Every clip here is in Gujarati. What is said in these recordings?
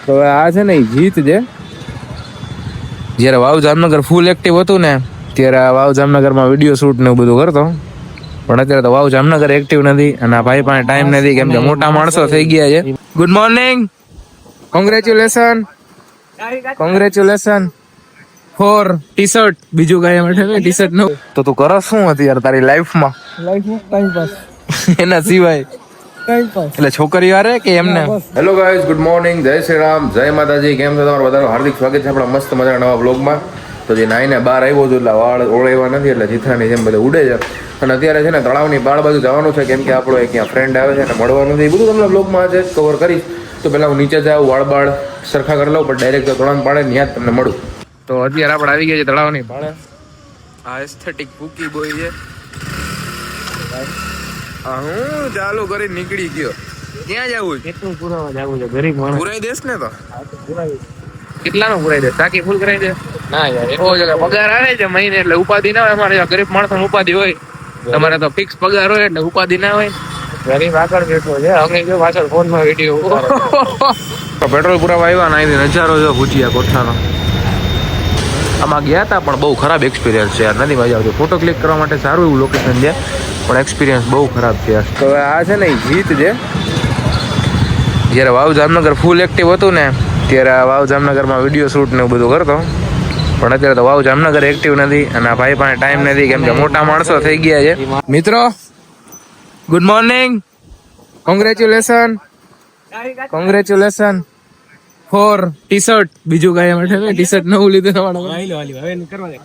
તો આ છે ને જીત છે. જયારે વાવ જામનગર ફૂલ એક્ટિવ હતું ને ત્યારે વાવ જામનગરમાં વિડીયો શૂટ ને એવું બધું કરતો, પણ અત્યારે તો વાવ જામનગર એક્ટિવ નથી અને આ ભાઈ પાસે ટાઈમ નથી, કેમ કે મોટા માણસો થઈ ગયા છે. Good morning, congratulation for T shirt. બીજું કઈ માટે ટી શર્ટ નો. તો તું કરો શું અત્યારે તારી લાઈફમાં? ટાઈમ પાસ એના સિવાય એટલે છોકરીઓ આરે કે એમને? હેલો ગાઈઝ, ગુડ મોર્નિંગ, જય શ્રી રામ, જય માતાજી. કેમ છો તમારું બધાનું? હાર્દિક સ્વાગત છે આપણા મસ્ત મજાના નવા બ્લોગમાં. તો જે નાઈને બહાર આવ્યો છું એટલે વાળ ઓળાવ્યા નથી, એટલે જીથરાની જેમ બધે ઉડે છે. અને અત્યારે છે ને તળાવની બાળ બાજુ જવાનું છે, કેમ કે આપણો એક ત્યાં ફ્રેન્ડ આવે છે અને મળવાનું છે. એ બધું તમને બ્લોગમાં આજે કવર કરીશ. તો પહેલાં હું નીચે જાઉં, વાળ બાળ સરખા કરી લઉં, પણ ડાયરેક્ટ તળાવ પાડે ત્યાં જ તમને મળું. તો અત્યારે આપણે આવી ગયા છે તળાવની ભાડે. આ એસ્થેટિક ભૂકી બોય છે. હું ચાલુ કરી નીકળી ગયો. ક્યાં જવું છે? કેટલું પુરાવા જવું છે? ગરીબ માણસ પુરાઈ દેશ ને તો કેટલાનો પુરાઈ દે? ટાંકી ફૂલ કરાવી દે? ના યાર, ઓ જગ્યા પગાર આવે છે મહિને એટલે ઉપાધિ ના હોય. અમારે ગરીબ માણસો ઉપાધિ હોય, તમારે તો ફિક્સ પગાર હોય એટલે ઉપાધિ ના હોય. ગરીબ આગળ બેઠો છે, અમે જો પાછળ ફોન માં વિડીયો પેટ્રોલ પુરાવા આવ્યા ને અહીંથી નજારો જો ભૂજિયા કોઠાનો. આમાં ગયા હતા પણ બહુ ખરાબ એક્સપિરિયન્સ છે યાર, નથી મજા આવતી. ફોટો ક્લિક કરવા માટે સારું એવું લોકેશન છે, પણ એક્સપિરિયન્સ બહુ ખરાબ છે યાર. તો આ છે ને જીત છે. જ્યારે વાવ જામનગર ફૂલ એક્ટિવ હતું ને ત્યારે વાવ જામનગરમાં વિડીયો શૂટ ને એવું બધું કરતો, પણ અત્યારે તો વાવ જામનગર એક્ટિવ નથી અને આ ભાઈ પાસે ટાઈમ નથી, કેમ કે મોટા માણસો થઈ ગયા છે. મિત્રો good morning, congratulation for T shirt. બીજું કઈ માટે ટી શર્ટ નવું લીધું તમારે?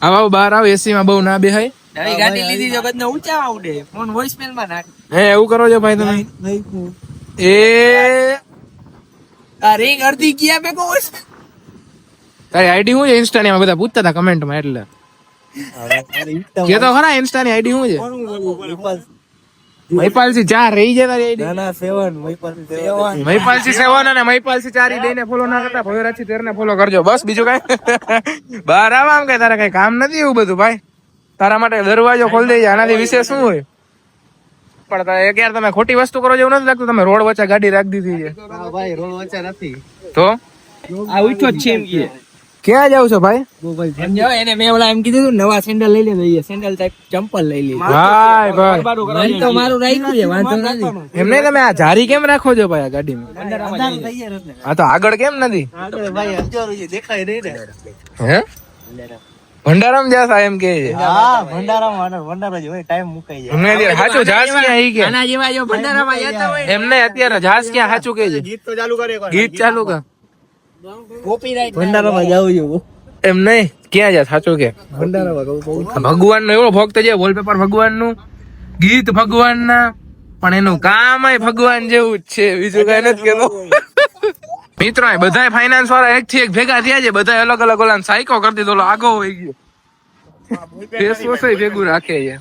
આવો બહાર આવો, એસી માં બહુ ના બેહાય. નવી ગાડી લીધી છે, બધને ઊંચા ઉડે, ફોન વોઇસમેલ માં નાખ. હે એવું કરો છો ભાઈ તમે? એ આ રિંગ અડધી ગયા ભેગો હોય. તારી આઈડી શું છે ઇન્સ્ટા ની? બધા પૂછતા હતા કમેન્ટ માં, એટલે કે તો ખરા ઇન્સ્ટા ની આઈડી શું છે? મહિપાલસી 4 રહી જાય તારી આઈડી? ના 7 મહિપાલસી 7 અને મહિપાલસી 4 દઈને ફોલો ના કરતા ભોયરાજી 13 ને ફોલો કરજો બસ. બીજું કઈ બહાર આવા આમ કઈ તારે કઈ કામ નથી એવું બધું ભાઈ? તારા માટે દરવાજો ખોલી દેજે, આનાથી વિશેષ શું હોય? પણ એક યાર તમે ખોટી વસ્તુ કરો જેવું નથી લાગતું? તમે રોડ વચ્ચે ગાડી રાખી દીધી છે. ભાઈ રોડ વચ્ચે નથી તો આ ઉઠો જ છે એમ કે. ક્યાં જાવ છો ભાઈ? એને મેં ઓલા એમ કીધું નવા સેન્ડલ લઈ લે, સેન્ડલ ટાઈપ ચંપલ લઈ લે. ભાઈ ભાઈ મન તો મારું રાખ્યું છે, વાંધો નથી. એમને તમે આ જારી કેમ રાખો છો ભાઈ આ ગાડીમાં? હા તો આગળ કેમ નથી? ભાઈ અંજારું છે, દેખાય નહીં ને. હે ભંડારામ જાસા એમ કે છે? હા ભંડારામાં ભંડારા જ હોય, ટાઈમ મુકાઈ જાય. એમને અત્યારે હાચું જાસ ક્યાં ઈ કે? આના જેવા જો ભંડારામાં જતા હોય એમને અત્યારે જાસ ક્યાં હાચું કે છે? ગીત તો ચાલુ કરે, ગીત ચાલુ કર. કોપીરાઈટ ભંડારામાં જાવ છું એમ નહીં, ક્યાં જા સાચું કે? ભંડારામાં ભગવાન નો એવો ભક્ત છે, વોલપેપર ભગવાન નું, ગીત ભગવાન ના, પણ એનું કામ ભગવાન જેવું જ છે, બીજું કઈ નથી કેતો. મિત્રો બધા ફાઇનાન્સ વાળા એક થી એક ભેગા થયા છે, બધા અલગ અલગ ઓલા સાયકો કરી દીધો, આગો હોય ગયો. ફેસવોશ ભેગું રાખે છે.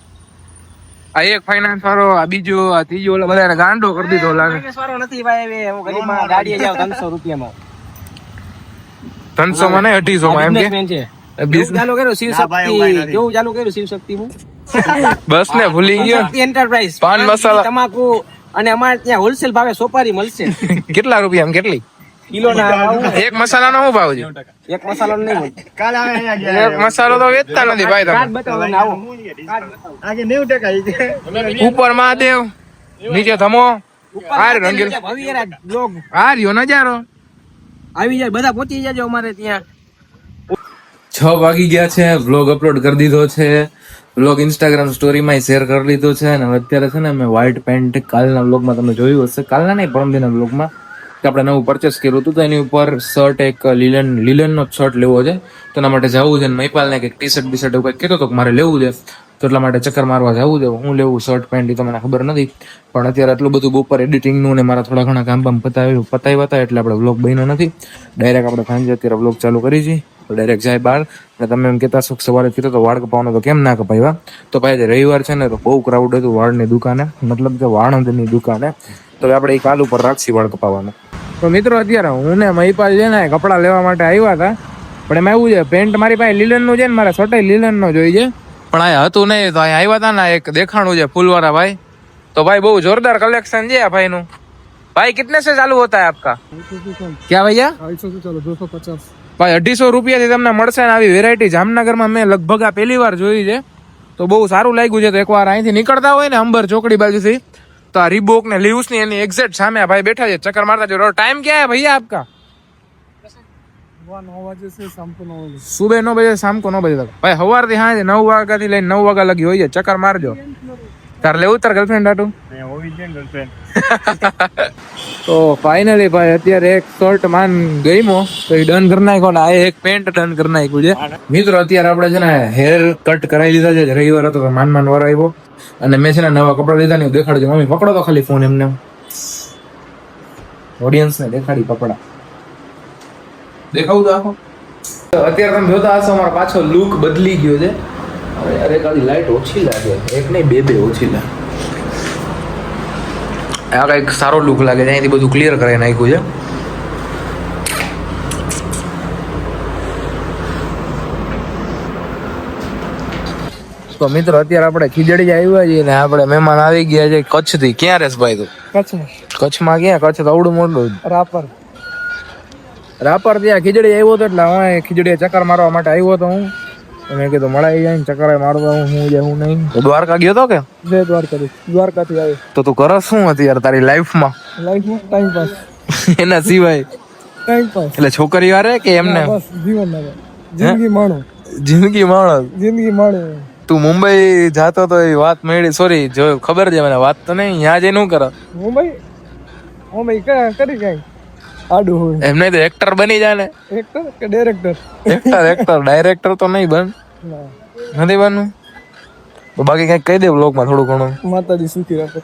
આ એક ફાઇનાન્સ વાળો, આ બીજો, આ ત્રીજો, ઓલા બધા ગાંડો કરી દીધો. વાળો નથી ભાઈ, હું ગરીબમાં ગાડીએ જાવ 300 રૂપિયામાં. 300 માં નહીં 2800 માં એમ કે ચાલુ કર્યું શિવ શક્તિ, કેવું ચાલુ કર્યું શિવ શક્તિ હું બસ ને ભૂલી ગયો. એન્ટરપ્રાઇઝ પાન મસાલા તમાકુ અને અમારે ત્યાં હોલસેલ ભાવે સોપારી મળશે. કેટલા રૂપિયા? કેટલી કિલો ના? એક મસાલા નો શું ભાવ છે? એક મસાલો નહીં, એક મસાલો તો વેચતા નથી ભાઈ તમે. બતાવો ને આવો. આગે 90% ઉપર મહાદેવ, નીચે ધમો, આ રંગીલ ભવિયારા બ્લોગ આ રહ્યો નજારો. આવી જાય, બધા પહોંચી જાજો અમારે ત્યાં. 6 વાગી ગયા છે, વ્લોગ અપલોડ કરી દીધો છે, વ્લોગ ઇન્સ્ટાગ્રામ સ્ટોરીમાં શેર કરી લીધો છે. અને અત્યારે છે ને મેં વ્હાઈટ પેન્ટ કાલના વ્લોગમાં તમે જોયું હશે, કાલના નહીં પરમદિના વ્લોગમાં, કે આપણે નવું પરચેસ કર્યું હતું, તો એની ઉપર શર્ટ એક લીલનનો શર્ટ લેવો છે, તો એના માટે જવું છે. મહિપાલને કંઈક ટી શર્ટ બીશર્ટ એવું કંઈક કહેતો હતો કે મારે લેવું છે, તો એટલા માટે ચક્કર મારવા જવું છે. હું લેવું શર્ટ પેન્ટ એ તો મને ખબર નથી, પણ અત્યારે આટલું બધું બપોર એડિટિંગનું ને મારા થોડા ઘણા કામ પતાવ્યા હતા, એટલે આપણે વ્લોગ બન્યો નથી. ડાયરેક્ટ આપણે સાંજે અત્યારે વ્લોગ ચાલુ કરી છીએ, તો ડાયરેક્ટ જાય બહાર. અને તમે એમ કહેતા છો સવારે કીધું તો વાળ કપાવવાનો, તો કેમ ના કપાવ્યા? તો ભાઈ રવિવાર છે ને, તો બહુ ક્રાઉડ હતું વાળની દુકાને, મતલબ કે વાળંદની દુકાને, તો આપણે એ કાલ ઉપર રાખશી વાળ કપાવવાનું. તો મિત્રો અત્યારે હું ને મહિપાલ છે ને કપડાં લેવા માટે આવ્યા હતા, પણ એમાં એવું છે પેન્ટ મારી પાસે લીલનનું છે ને, મારે શર્ટ લીલનનો જોઈએ, પણ આ હતું નહીં, તો અહીંયા આવ્યા હતા ને એક દેખાણું છે ફૂલવાળા ભાઈ, તો ભાઈ બહુ જોરદાર કલેક્શન છે આ ભાઈનું. भाई कितने से चालू होता है आपका क्या भैया 250 चलो 250 ભાઈ 250 રૂપિયાથી તમને મળશે ને આવી વેરાયટી જામનગરમાં મેં લગભગ આ પહેલી વાર જોઈ છે તો બહુ સારું લાગ્યું છે. તો એકવાર અહીંથી નીકળતા હોય ને અંબર ચોકડી બાજુથી તો આ રીબોક ને લીવ્સ ની એની એક્ઝેક્ટ સામે આ ભાઈ બેઠા છે, ચક્કર મારતા જો. ટાઈમ क्या है भैया आपका? 9 बजे से शाम को 9 बजे સુબહ 9 બજે શામ को 9 બજે તક. ભાઈ સવારથી સાંજે 9 વાગ્યાથી લઈને 9 વાગ્યા લગી હોય છે, ચક્કર મારજો. તાર લેવું તાર ગર્લફ્રેન્ડ આટું? તો ફાઇનલી ભાઈ અત્યારે એક શર્ટ માન ગઈમો તો એ ડન કરી નાખ્યો ને આ એક પેન્ટ ડન કરી નાખ્યું છે. મિત્રો અત્યારે આપણે છે ને હેર કટ કરાવી લીધા છે, રવિવાર હતો તો માન વાર આવ્યો અને મેં છે ને નવા કપડા લીધા ને દેખાડજો. મમ્મી પકડો તો ખાલી ફોન એમને ઓડિયન્સ ને દેખાડી કપડા દેખાવું તો આખો. અત્યારે તમે જોતા હશો અમારો પાછો લુક બદલી ગયો છે. હવે અરે કાલી લાઈટ ઓછી લાગે, એક નહીં બે ઓછી લાગે. આ કઈક સારો લુક લાગે છે, અહીંથી બધું ક્લિયર કરાવી નાખ્યું છે. તો મિત્રો અત્યારે આપણે ખીજડી આવ્યા છીએ ને આપણે મહેમાન આવી ગયા છે કચ્છથી. ક્યાં રહેશ ભાઈ તું? કચ્છમાં ક્યાં? કચ્છ તો અવડું મોટું રાપર ત્યાં ખીજડી આવ્યો હતો એટલે હવે ખીજડી ચક્કર મારવા માટે આવ્યો હતો હું. મેં કીધું મળાઈ જાય ને ચક્કર મારવા હું નહીં. દ્વારકા ગયો તો કે? દ્વારકાથી આવ્યો. તો તું કરસ શું અત્યારે તારી લાઈફમાં ટાઈમ પાસ એના સિવાય? ટાઈમ પાસ એટલે છોકરી વારે કે એમને જિંદગી માણો. તું મુંબઈ જાતો તો એ વાત મળી, સોરી જો ખબર છે મને, વાત તો નહીં ત્યાં જઈને શું કરો? મુંબઈ કરી કઈ આડું હોય એમ નહીં તો એક્ટર બની જાય ને. એક્ટર કે ડાયરેક્ટર? એક્ટર ડાયરેક્ટર તો નહીં બન નથી બનવું. બાકી કઈક કહી દે બ્લોગમાં થોડું ઘણું. માતાજી સુખી રાખે.